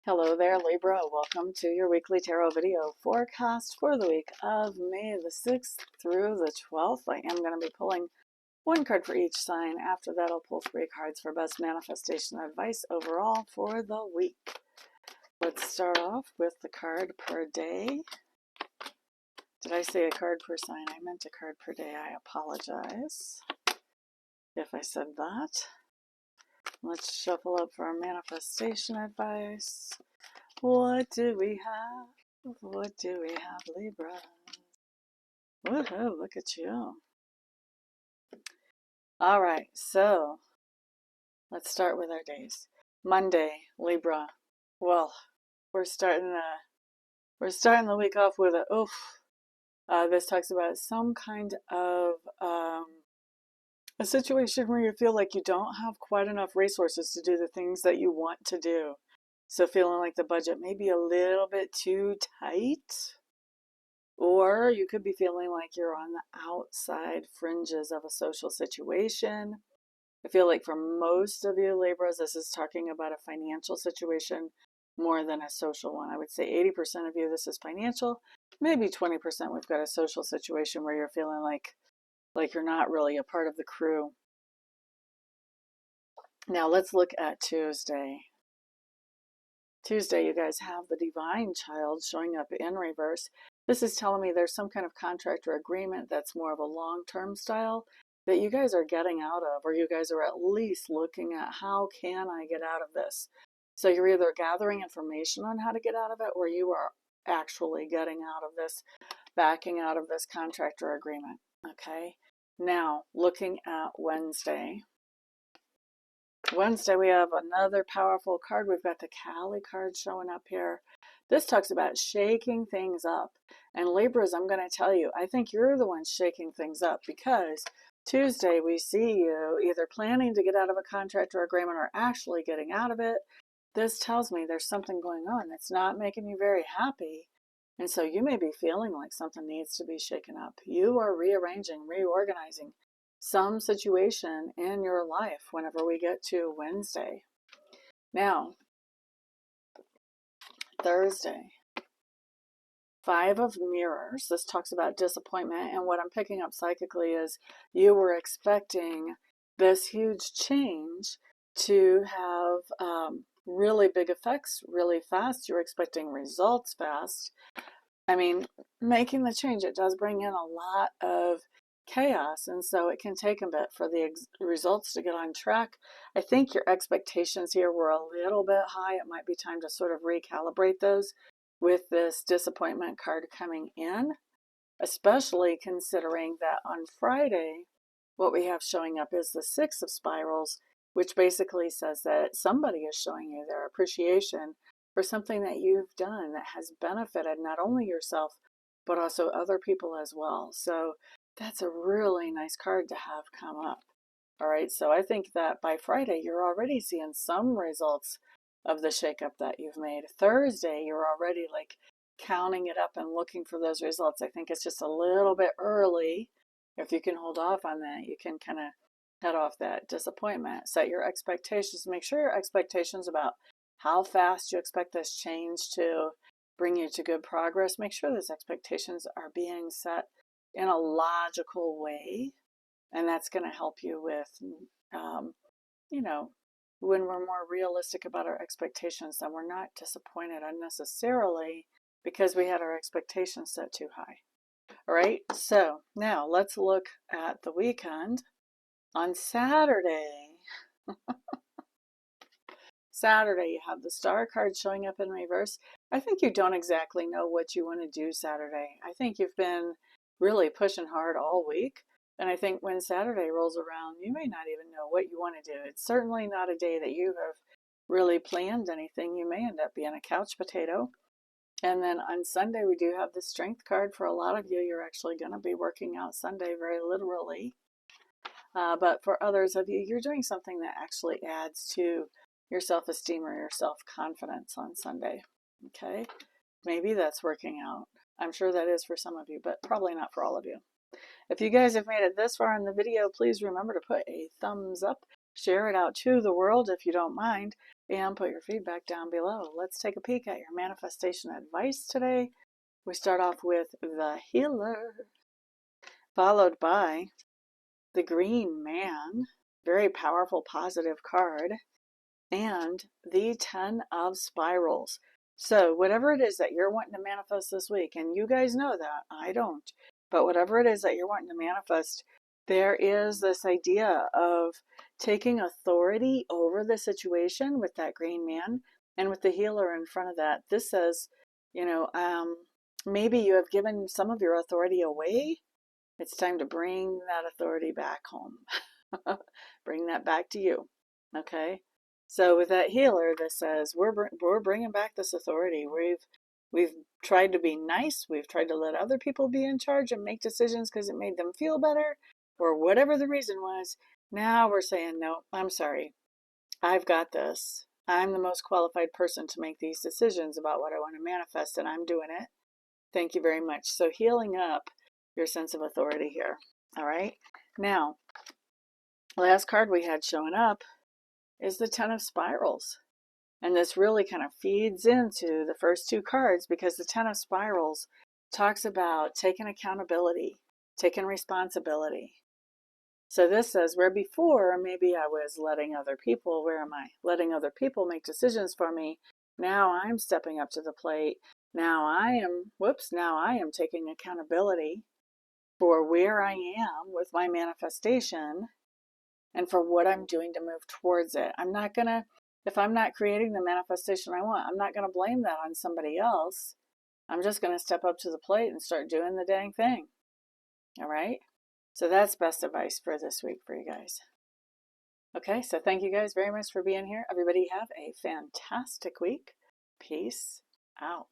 Hello there, Libra. Welcome to your weekly tarot video forecast for the week of May the 6th through the 12th. I am going to be pulling one card for each sign. After that, I'll pull 3 cards for best manifestation advice overall for the week. Let's start off with the card per day. Did I say a card per sign? I meant a card per day. I apologize if I said that. Let's shuffle up for our manifestation advice. What do we have? What do we have, Libra? Woohoo, look at you. All right, so let's start with our days. Monday, Libra. Well, we're starting the week off with a oof. This talks about some kind of a situation where you feel like you don't have quite enough resources to do the things that you want to do. So feeling like the budget may be a little bit too tight. Or you could be feeling like you're on the outside fringes of a social situation. I feel like for most of you Libras, this is talking about a financial situation more than a social one. I would say 80% of you, this is financial. Maybe 20% we've got a social situation where you're feeling like you're not really a part of the crew. Now let's look at Tuesday. Tuesday, you guys have the divine child showing up in reverse. This is telling me there's some kind of contract or agreement that's more of a long-term style that you guys are getting out of, or you guys are at least looking at how can I get out of this. So you're either gathering information on how to get out of it, or you are actually getting out of this, backing out of this contract or agreement. Okay. Now, looking at Wednesday. Wednesday, we have another powerful card. We've got the Cali card showing up here. This talks about shaking things up. And Libras, I'm going to tell you, I think you're the one shaking things up, because Tuesday we see you either planning to get out of a contract or agreement or actually getting out of it. This tells me there's something going on that's not making you very happy. And so you may be feeling like something needs to be shaken up. You are rearranging, reorganizing some situation in your life whenever we get to Wednesday. Now, Thursday, 5 of Mirrors. This talks about disappointment, and what I'm picking up psychically is you were expecting this huge change to have really big effects really fast. You're expecting results fast. I mean, making the change, it does bring in a lot of chaos, and so it can take a bit for the results to get on track. I think your expectations here were a little bit high. It might be time to sort of recalibrate those with this disappointment card coming in, especially considering that on Friday, what we have showing up is the 6 of Spirals, which basically says that somebody is showing you their appreciation for something that you've done that has benefited not only yourself, but also other people as well. So that's a really nice card to have come up. All right, so I think that by Friday, you're already seeing some results of the shakeup that you've made. Thursday, you're already like counting it up and looking for those results. I think it's just a little bit early. If you can hold off on that, you can kind of head off that disappointment. Set your expectations. Make sure your expectations about how fast you expect this change to bring you to good progress. Make sure those expectations are being set in a logical way, and that's going to help you with, you know, when we're more realistic about our expectations, then we're not disappointed unnecessarily because we had our expectations set too high. All right, so now let's look at the weekend. On Saturday, you have the Star card showing up in reverse. I think you don't exactly know what you want to do Saturday. I think you've been really pushing hard all week. And I think when Saturday rolls around, you may not even know what you want to do. It's certainly not a day that you have really planned anything. You may end up being a couch potato. And then on Sunday, we do have the Strength card. For a lot of you, you're actually going to be working out Sunday very literally. But for others of you, you're doing something that actually adds to your self-esteem or your self-confidence on Sunday. Okay? Maybe that's working out. I'm sure that is for some of you, but probably not for all of you. If you guys have made it this far in the video, please remember to put a thumbs up. Share it out to the world if you don't mind. and put your feedback down below. Let's take a peek at your manifestation advice today. We start off with the Healer, followed by the Green Man, very powerful, positive card, and the 10 of Spirals. So whatever it is that you're wanting to manifest this week, and you guys know that, I don't, but whatever it is that you're wanting to manifest, there is this idea of taking authority over the situation with that Green Man and with the Healer in front of that. This says, maybe you have given some of your authority away. It's time to bring that authority back home. Bring that back to you. Okay. So with that Healer, that says we're bringing back this authority. We've tried to be nice. We've tried to let other people be in charge and make decisions because it made them feel better, or whatever the reason was. Now we're saying, no, I'm sorry. I've got this. I'm the most qualified person to make these decisions about what I want to manifest, and I'm doing it. Thank you very much. So healing up your sense of authority here. All right. Now, last card we had showing up is the 10 of Spirals. And this really kind of feeds into the first two cards, because the 10 of Spirals talks about taking accountability, taking responsibility. So this says, where before maybe I was letting other people, where am I? Letting other people make decisions for me. Now I'm stepping up to the plate. Now I am taking accountability for where I am with my manifestation and for what I'm doing to move towards it. If I'm not creating the manifestation I want, I'm not going to blame that on somebody else. I'm just going to step up to the plate and start doing the dang thing. All right? So that's best advice for this week for you guys. Okay, so thank you guys very much for being here. Everybody have a fantastic week. Peace out.